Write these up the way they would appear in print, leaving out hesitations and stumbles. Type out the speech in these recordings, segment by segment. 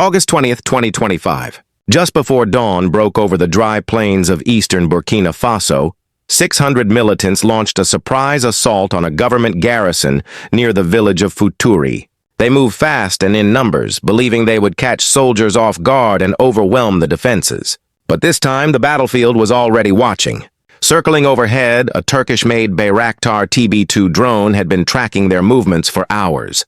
August 20th, 2025. Just before dawn broke over the dry plains of eastern Burkina Faso, 600 militants launched a surprise assault on a government garrison near the village of Futuri. They moved fast and in numbers, believing they would catch soldiers off guard and overwhelm the defenses. But this time, the battlefield was already watching. Circling overhead, a Turkish-made Bayraktar TB2 drone had been tracking their movements for hours.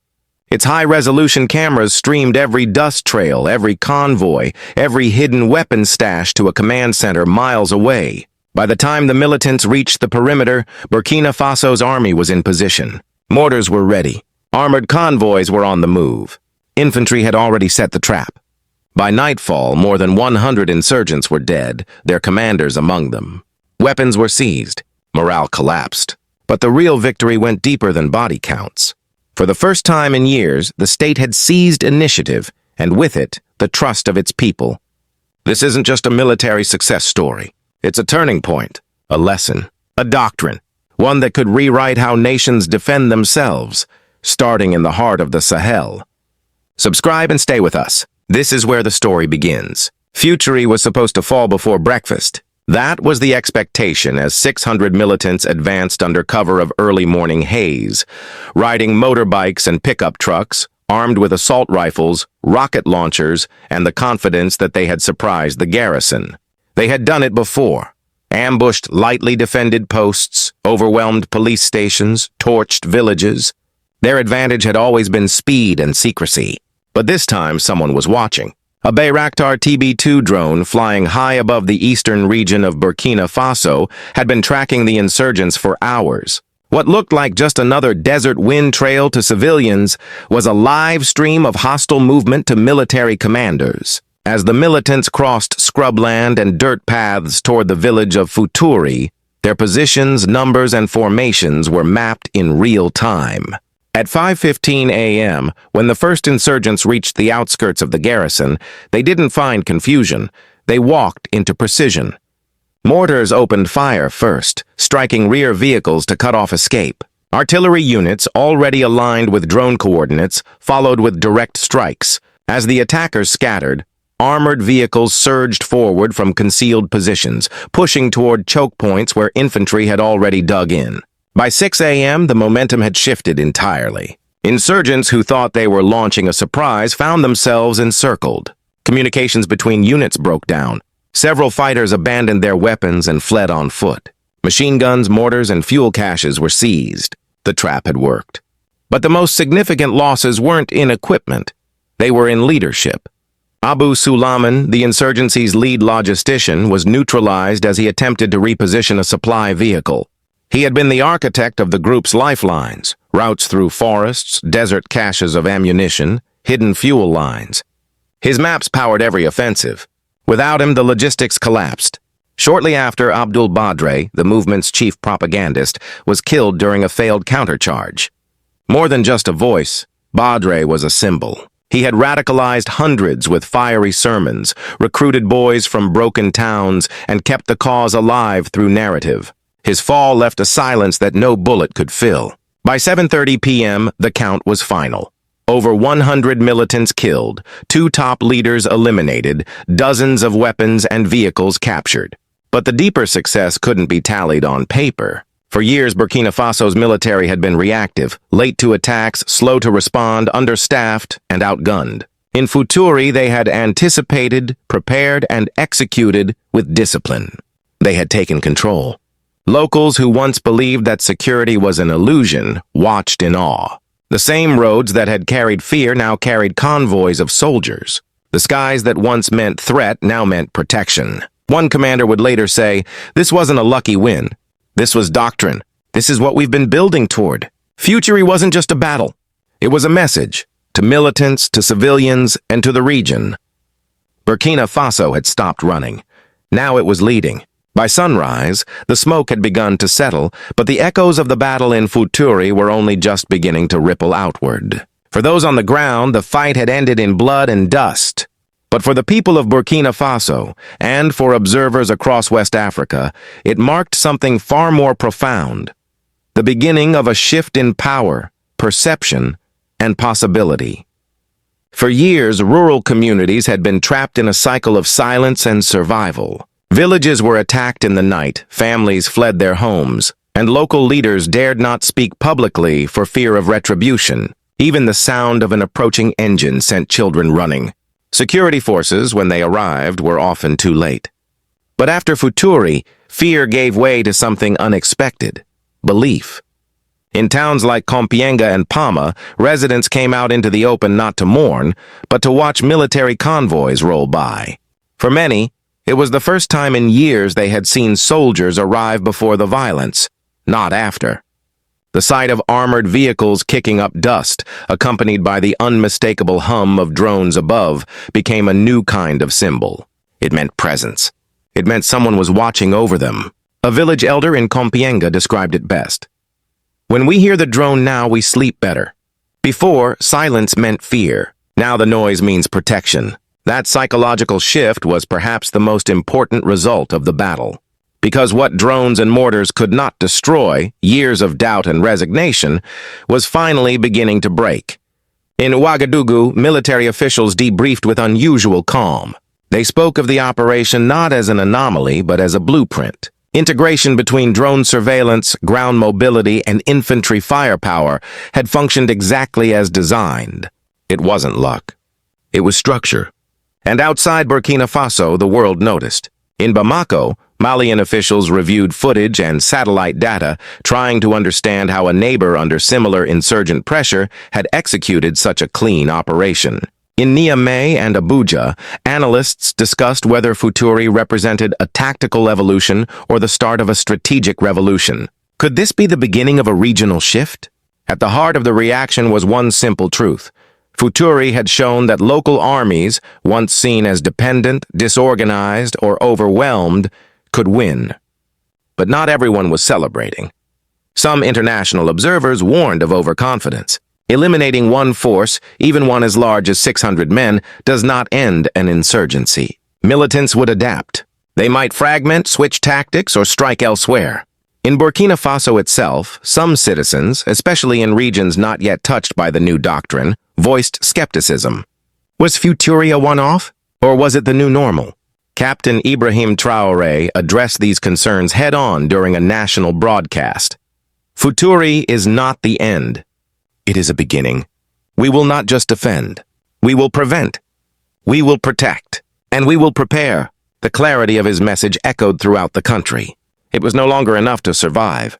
Its high-resolution cameras streamed every dust trail, every convoy, every hidden weapon stash to a command center miles away. By the time the militants reached the perimeter, Burkina Faso's army was in position. Mortars were ready. Armored convoys were on the move. Infantry had already set the trap. By nightfall, more than 100 insurgents were dead, their commanders among them. Weapons were seized. Morale collapsed. But the real victory went deeper than body counts. For the first time in years, the state had seized initiative, and with it, the trust of its people. This isn't just a military success story. It's a turning point, a lesson, a doctrine, one that could rewrite how nations defend themselves, starting in the heart of the Sahel. Subscribe and stay with us. This is where the story begins. Futuri was supposed to fall before breakfast. That was the expectation as 600 militants advanced under cover of early morning haze, riding motorbikes and pickup trucks, armed with assault rifles, rocket launchers, and the confidence that they had surprised the garrison. They had done it before. Ambushed lightly defended posts, overwhelmed police stations, torched villages. Their advantage had always been speed and secrecy. But this time someone was watching. A Bayraktar TB2 drone flying high above the eastern region of Burkina Faso had been tracking the insurgents for hours. What looked like just another desert wind trail to civilians was a live stream of hostile movement to military commanders. As the militants crossed scrubland and dirt paths toward the village of Futuri, their positions, numbers, and formations were mapped in real time. At 5:15 a.m., when the first insurgents reached the outskirts of the garrison, they didn't find confusion. They walked into precision. Mortars opened fire first, striking rear vehicles to cut off escape. Artillery units, already aligned with drone coordinates, followed with direct strikes. As the attackers scattered, armored vehicles surged forward from concealed positions, pushing toward choke points where infantry had already dug in. By 6 a.m., the momentum had shifted entirely. Insurgents who thought they were launching a surprise found themselves encircled. Communications between units broke down. Several fighters abandoned their weapons and fled on foot. Machine guns, mortars, and fuel caches were seized. The trap had worked. But the most significant losses weren't in equipment. They were in leadership. Abu Suleiman, the insurgency's lead logistician, was neutralized as he attempted to reposition a supply vehicle. He had been the architect of the group's lifelines, routes through forests, desert caches of ammunition, hidden fuel lines. His maps powered every offensive. Without him, the logistics collapsed. Shortly after, Abdul Badre, the movement's chief propagandist, was killed during a failed countercharge. More than just a voice, Badre was a symbol. He had radicalized hundreds with fiery sermons, recruited boys from broken towns, and kept the cause alive through narrative. His fall left a silence that no bullet could fill. By 7:30 p.m., the count was final. Over 100 militants killed, 2 top leaders eliminated, dozens of weapons and vehicles captured. But the deeper success couldn't be tallied on paper. For years, Burkina Faso's military had been reactive, late to attacks, slow to respond, understaffed, and outgunned. In Futuri, they had anticipated, prepared, and executed with discipline. They had taken control. Locals who once believed that security was an illusion watched in awe. The same roads that had carried fear now carried convoys of soldiers. The skies that once meant threat now meant protection. One commander would later say, "This wasn't a lucky win. This was doctrine. This is what we've been building toward." Futuri wasn't just a battle. It was a message to militants, to civilians, and to the region. Burkina Faso had stopped running. Now it was leading. By sunrise, the smoke had begun to settle, but the echoes of the battle in Futuri were only just beginning to ripple outward. For those on the ground, the fight had ended in blood and dust. But for the people of Burkina Faso, and for observers across West Africa, it marked something far more profound. The beginning of a shift in power, perception, and possibility. For years, rural communities had been trapped in a cycle of silence and survival. Villages were attacked in the night, families fled their homes, and local leaders dared not speak publicly for fear of retribution. Even the sound of an approaching engine sent children running. Security forces, when they arrived, were often too late. But after Futuri, fear gave way to something unexpected: belief. In towns like Compiègne and Palma, residents came out into the open not to mourn, but to watch military convoys roll by. For many, it was the first time in years they had seen soldiers arrive before the violence, not after. The sight of armored vehicles kicking up dust, accompanied by the unmistakable hum of drones above, became a new kind of symbol. It meant presence. It meant someone was watching over them. A village elder in Compiègne described it best. "When we hear the drone now, we sleep better. Before, silence meant fear. Now the noise means protection." That psychological shift was perhaps the most important result of the battle. Because what drones and mortars could not destroy, years of doubt and resignation, was finally beginning to break. In Ouagadougou, military officials debriefed with unusual calm. They spoke of the operation not as an anomaly, but as a blueprint. Integration between drone surveillance, ground mobility, and infantry firepower had functioned exactly as designed. It wasn't luck. It was structure. And outside Burkina Faso, the world noticed. In Bamako, Malian officials reviewed footage and satellite data, trying to understand how a neighbor under similar insurgent pressure had executed such a clean operation. In Niamey and Abuja, analysts discussed whether Futuri represented a tactical evolution or the start of a strategic revolution. Could this be the beginning of a regional shift? At the heart of the reaction was one simple truth. Futuri had shown that local armies, once seen as dependent, disorganized, or overwhelmed, could win. But not everyone was celebrating. Some international observers warned of overconfidence. Eliminating one force, even one as large as 600 men, does not end an insurgency. Militants would adapt. They might fragment, switch tactics, or strike elsewhere. In Burkina Faso itself, some citizens, especially in regions not yet touched by the new doctrine, voiced skepticism. Was Futuri a one-off, or was it the new normal? Captain Ibrahim Traoré addressed these concerns head-on during a national broadcast. Futuri is not the end. It is a beginning. We will not just defend. We will prevent. We will protect. And we will prepare. The clarity of his message echoed throughout the country. It was no longer enough to survive.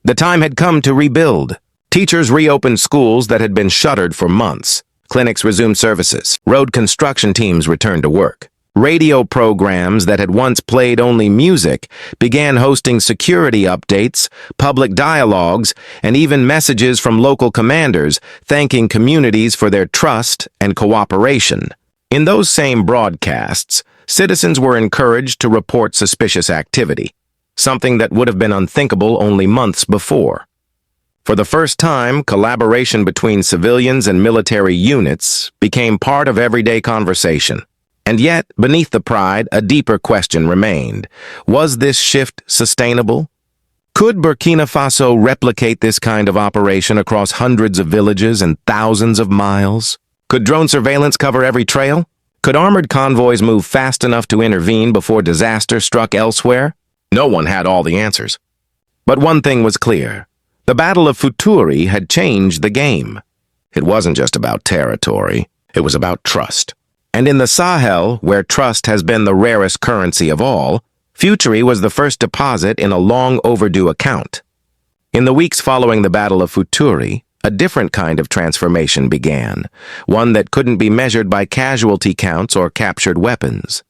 The time had come to rebuild. Teachers reopened schools that had been shuttered for months. Clinics resumed services. Road construction teams returned to work. Radio programs that had once played only music began hosting security updates, public dialogues, and even messages from local commanders thanking communities for their trust and cooperation. In those same broadcasts, citizens were encouraged to report suspicious activity, something that would have been unthinkable only months before. For the first time, collaboration between civilians and military units became part of everyday conversation. And yet, beneath the pride, a deeper question remained. Was this shift sustainable? Could Burkina Faso replicate this kind of operation across hundreds of villages and thousands of miles? Could drone surveillance cover every trail? Could armored convoys move fast enough to intervene before disaster struck elsewhere? No one had all the answers. But one thing was clear. The Battle of Futuri had changed the game. It wasn't just about territory. It was about trust. And in the Sahel, where trust has been the rarest currency of all, Futuri was the first deposit in a long overdue account. In the weeks following the Battle of Futuri, a different kind of transformation began, one that couldn't be measured by casualty counts or captured weapons.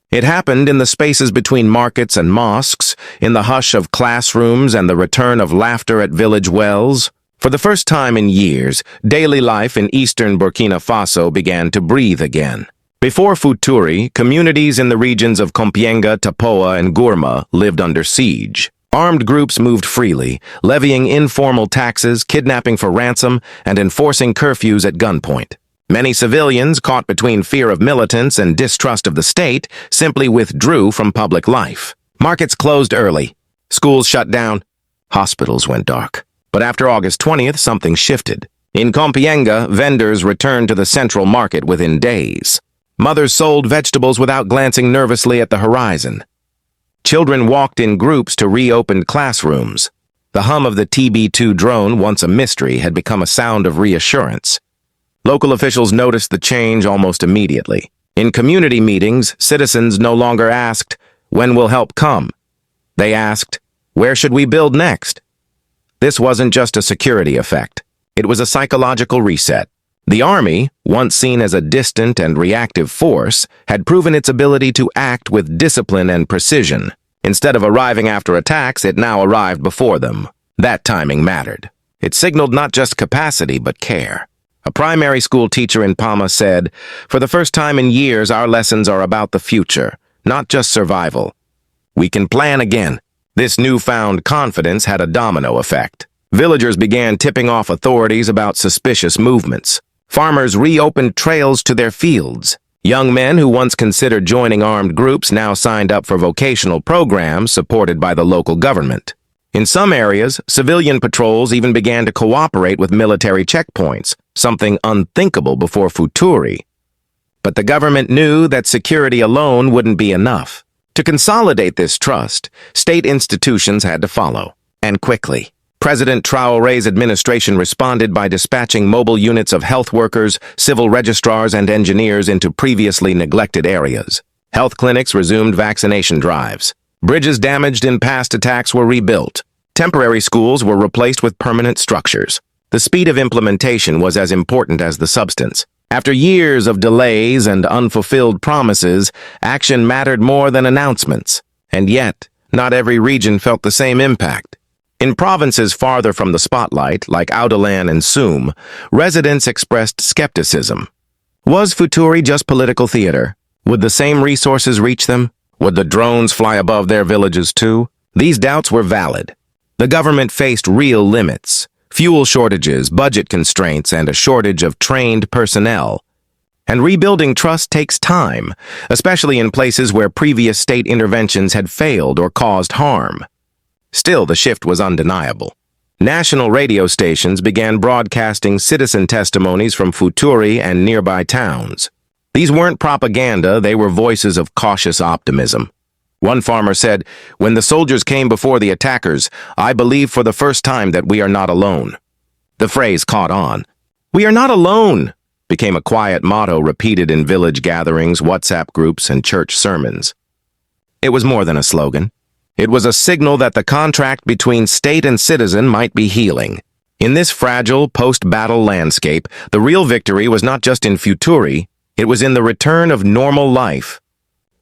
It happened in the spaces between markets and mosques, in the hush of classrooms and the return of laughter at village wells. For the first time in years, daily life in eastern Burkina Faso began to breathe again. Before Futuri, communities in the regions of Compiègne, Tapoa, and Gourma lived under siege. Armed groups moved freely, levying informal taxes, kidnapping for ransom, and enforcing curfews at gunpoint. Many civilians, caught between fear of militants and distrust of the state, simply withdrew from public life. Markets closed early. Schools shut down. Hospitals went dark. But after August 20th, something shifted. In Compiègne, vendors returned to the central market within days. Mothers sold vegetables without glancing nervously at the horizon. Children walked in groups to reopened classrooms. The hum of the TB2 drone, once a mystery, had become a sound of reassurance. Local officials noticed the change almost immediately. In community meetings, citizens no longer asked, "When will help come?" They asked, "Where should we build next?" This wasn't just a security effect. It was a psychological reset. The army, once seen as a distant and reactive force, had proven its ability to act with discipline and precision. Instead of arriving after attacks, it now arrived before them. That timing mattered. It signaled not just capacity, but care. A primary school teacher in Palma said, "For the first time in years, our lessons are about the future, not just survival. We can plan again." This newfound confidence had a domino effect. Villagers began tipping off authorities about suspicious movements. Farmers reopened trails to their fields. Young men who once considered joining armed groups now signed up for vocational programs supported by the local government. In some areas, civilian patrols even began to cooperate with military checkpoints, something unthinkable before Futuri. But the government knew that security alone wouldn't be enough. To consolidate this trust, state institutions had to follow, and quickly. President Traoré's administration responded by dispatching mobile units of health workers, civil registrars, and engineers into previously neglected areas. Health clinics resumed vaccination drives. Bridges damaged in past attacks were rebuilt. Temporary schools were replaced with permanent structures. The speed of implementation was as important as the substance. After years of delays and unfulfilled promises, action mattered more than announcements. And yet, not every region felt the same impact. In provinces farther from the spotlight, like Oudalan and Soum, residents expressed skepticism. Was Futuri just political theater? Would the same resources reach them? Would the drones fly above their villages too? These doubts were valid. The government faced real limits, fuel shortages, budget constraints, and a shortage of trained personnel. And rebuilding trust takes time, especially in places where previous state interventions had failed or caused harm. Still, the shift was undeniable. National radio stations began broadcasting citizen testimonies from Futuri and nearby towns. These weren't propaganda, they were voices of cautious optimism. One farmer said, "When the soldiers came before the attackers, I believed for the first time that we are not alone." The phrase caught on. "We are not alone," became a quiet motto repeated in village gatherings, WhatsApp groups, and church sermons. It was more than a slogan. It was a signal that the contract between state and citizen might be healing. In this fragile, post-battle landscape, the real victory was not just in Futuri, it was in the return of normal life.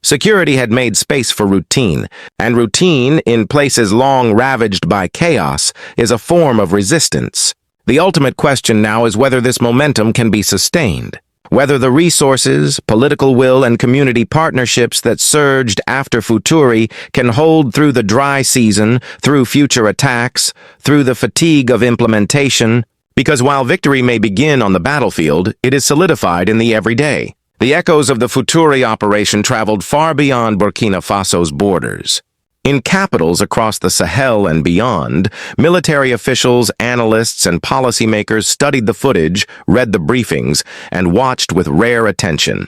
Security had made space for routine, and routine, in places long ravaged by chaos, is a form of resistance. The ultimate question now is whether this momentum can be sustained. Whether the resources, political will, and community partnerships that surged after Futuri can hold through the dry season, through future attacks, through the fatigue of implementation, because while victory may begin on the battlefield, it is solidified in the everyday. The echoes of the Futuri operation traveled far beyond Burkina Faso's borders. In capitals across the Sahel and beyond, military officials, analysts, and policymakers studied the footage, read the briefings, and watched with rare attention.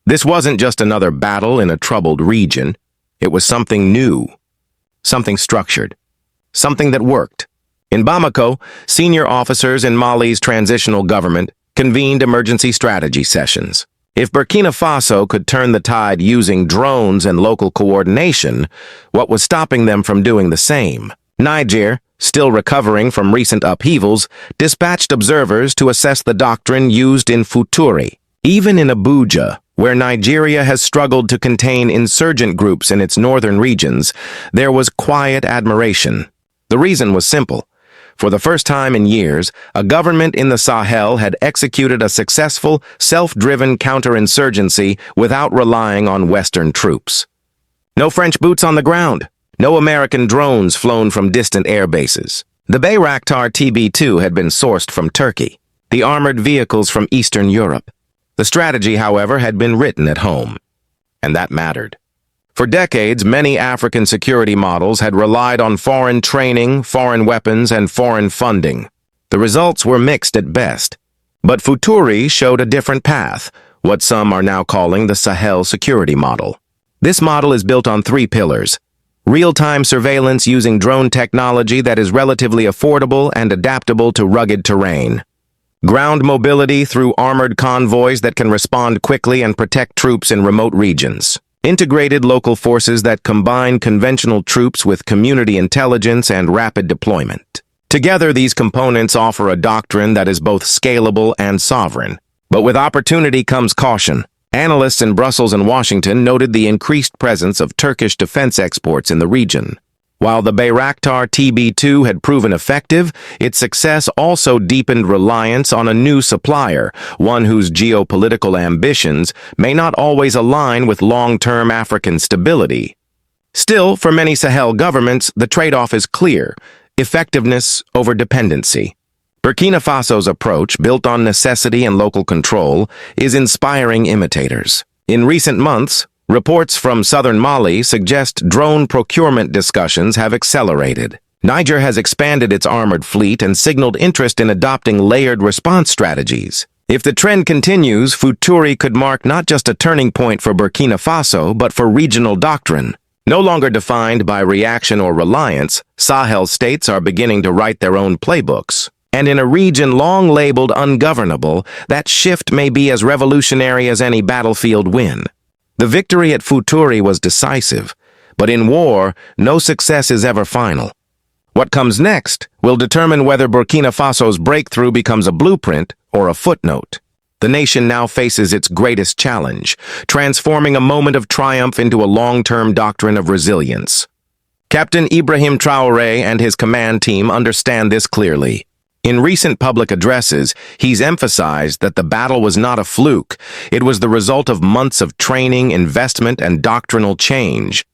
This wasn't just another battle in a troubled region. It was something new, something structured, something that worked. In Bamako, senior officers in Mali's transitional government convened emergency strategy sessions. If Burkina Faso could turn the tide using drones and local coordination, what was stopping them from doing the same? Niger, still recovering from recent upheavals, dispatched observers to assess the doctrine used in Futuri. Even in Abuja, where Nigeria has struggled to contain insurgent groups in its northern regions, there was quiet admiration. The reason was simple. For the first time in years, a government in the Sahel had executed a successful, self-driven counterinsurgency without relying on Western troops. No French boots on the ground. No American drones flown from distant air bases. The Bayraktar TB2 had been sourced from Turkey. The armored vehicles from Eastern Europe. The strategy, however, had been written at home. And that mattered. For decades, many African security models had relied on foreign training, foreign weapons, and foreign funding. The results were mixed at best. But Futuri showed a different path, what some are now calling the Sahel security model. This model is built on 3 pillars: real-time surveillance using drone technology that is relatively affordable and adaptable to rugged terrain, ground mobility through armored convoys that can respond quickly and protect troops in remote regions, integrated local forces that combine conventional troops with community intelligence and rapid deployment. Together, these components offer a doctrine that is both scalable and sovereign. But with opportunity comes caution. Analysts in Brussels and Washington noted the increased presence of Turkish defense exports in the region. While the Bayraktar TB2 had proven effective, its success also deepened reliance on a new supplier, one whose geopolitical ambitions may not always align with long-term African stability. Still, for many Sahel governments, the trade-off is clear: effectiveness over dependency. Burkina Faso's approach, built on necessity and local control, is inspiring imitators. In recent months, reports from southern Mali suggest drone procurement discussions have accelerated. Niger has expanded its armored fleet and signaled interest in adopting layered response strategies. If the trend continues, Futuri could mark not just a turning point for Burkina Faso, but for regional doctrine. No longer defined by reaction or reliance, Sahel states are beginning to write their own playbooks. And in a region long labeled ungovernable, that shift may be as revolutionary as any battlefield win. The victory at Futuri was decisive, but in war, no success is ever final. What comes next will determine whether Burkina Faso's breakthrough becomes a blueprint or a footnote. The nation now faces its greatest challenge, transforming a moment of triumph into a long-term doctrine of resilience. Captain Ibrahim Traoré and his command team understand this clearly. In recent public addresses, he's emphasized that the battle was not a fluke. It was the result of months of training, investment, and doctrinal change.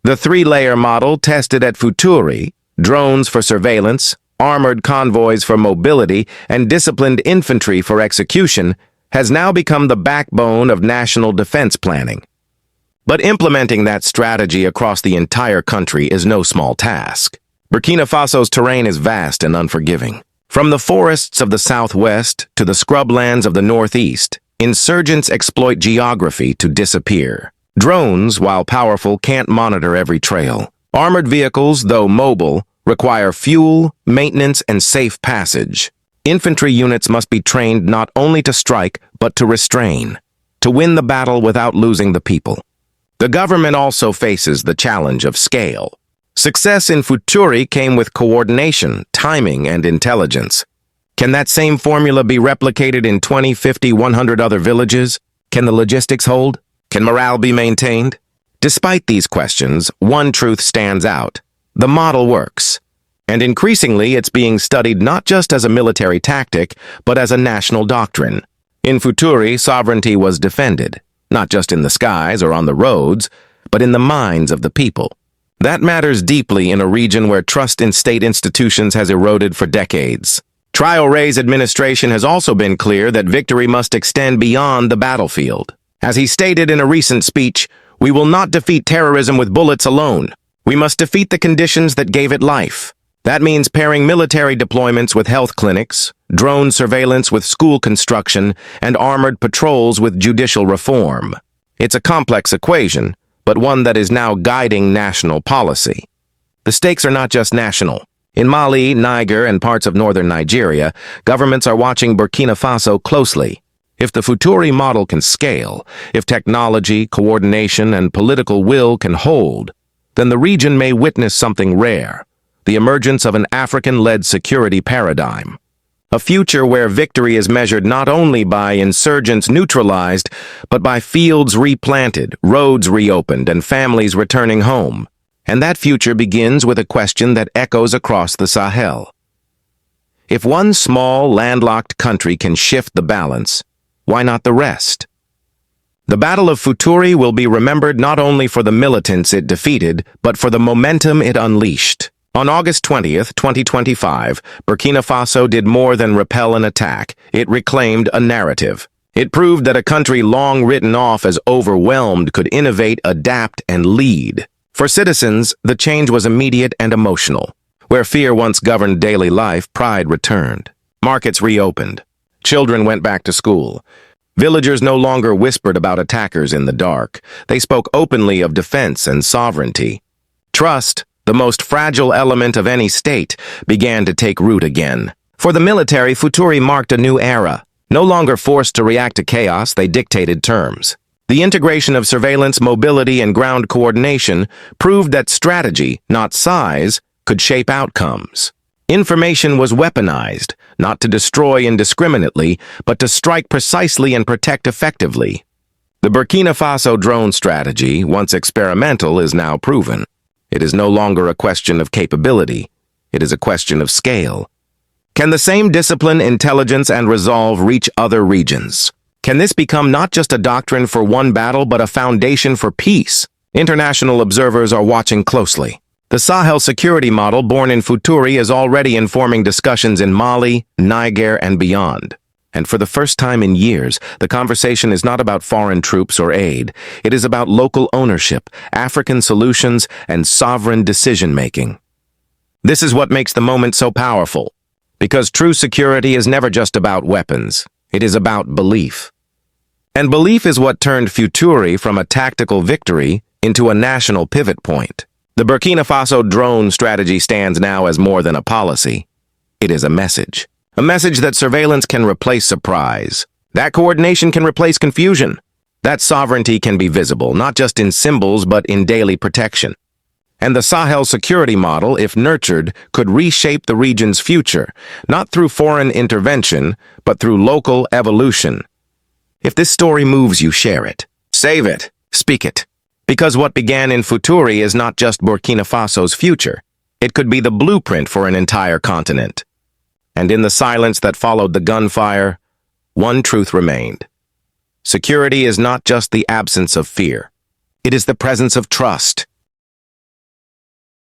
The 3-layer model tested at Futuri, drones for surveillance, armored convoys for mobility, and disciplined infantry for execution, has now become the backbone of national defense planning. But implementing that strategy across the entire country is no small task. Burkina Faso's terrain is vast and unforgiving. From the forests of the southwest to the scrublands of the northeast, insurgents exploit geography to disappear. Drones, while powerful, can't monitor every trail. Armored vehicles, though mobile, require fuel, maintenance, and safe passage. Infantry units must be trained not only to strike, but to restrain, to win the battle without losing the people. The government also faces the challenge of scale. Success in Futuri came with coordination, timing, and intelligence. Can that same formula be replicated in 20, 50, 100 other villages? Can the logistics hold? Can morale be maintained? Despite these questions, one truth stands out. The model works. And increasingly, it's being studied not just as a military tactic, but as a national doctrine. In Futuri, sovereignty was defended, not just in the skies or on the roads, but in the minds of the people. That matters deeply in a region where trust in state institutions has eroded for decades. Traoré's administration has also been clear that victory must extend beyond the battlefield. As he stated in a recent speech, "We will not defeat terrorism with bullets alone. We must defeat the conditions that gave it life." That means pairing military deployments with health clinics, drone surveillance with school construction, and armored patrols with judicial reform. It's a complex equation, but one that is now guiding national policy. The stakes are not just national. In Mali, Niger, and parts of northern Nigeria, governments are watching Burkina Faso closely. If the Futuri model can scale, if technology, coordination, and political will can hold, then the region may witness something rare: the emergence of an African-led security paradigm. A future where victory is measured not only by insurgents neutralized, but by fields replanted, roads reopened, and families returning home. And that future begins with a question that echoes across the Sahel. If one small, landlocked country can shift the balance, why not the rest? The Battle of Futuri will be remembered not only for the militants it defeated, but for the momentum it unleashed. On August 20th, 2025, Burkina Faso did more than repel an attack. It reclaimed a narrative. It proved that a country long written off as overwhelmed could innovate, adapt, and lead. For citizens, the change was immediate and emotional. Where fear once governed daily life, pride returned. Markets reopened. Children went back to school. Villagers no longer whispered about attackers in the dark. They spoke openly of defense and sovereignty. Trust, the most fragile element of any state, began to take root again. For the military, Futuri marked a new era. No longer forced to react to chaos, they dictated terms. The integration of surveillance, mobility, and ground coordination proved that strategy, not size, could shape outcomes. Information was weaponized, not to destroy indiscriminately, but to strike precisely and protect effectively. The Burkina Faso drone strategy, once experimental, is now proven. It is no longer a question of capability. It is a question of scale. Can the same discipline, intelligence, and resolve reach other regions? Can this become not just a doctrine for one battle, but a foundation for peace? International observers are watching closely. The Sahel security model born in Futuri is already informing discussions in Mali, Niger, and beyond. And for the first time in years, the conversation is not about foreign troops or aid. It is about local ownership, African solutions, and sovereign decision-making. This is what makes the moment so powerful. Because true security is never just about weapons. It is about belief. And belief is what turned Futuri from a tactical victory into a national pivot point. The Burkina Faso drone strategy stands now as more than a policy. It is a message. A message that surveillance can replace surprise. That coordination can replace confusion. That sovereignty can be visible, not just in symbols, but in daily protection. And the Sahel security model, if nurtured, could reshape the region's future, not through foreign intervention, but through local evolution. If this story moves you, share it. Save it. Speak it. Because what began in Futuri is not just Burkina Faso's future. It could be the blueprint for an entire continent. And in the silence that followed the gunfire, one truth remained. Security is not just the absence of fear. It is the presence of trust.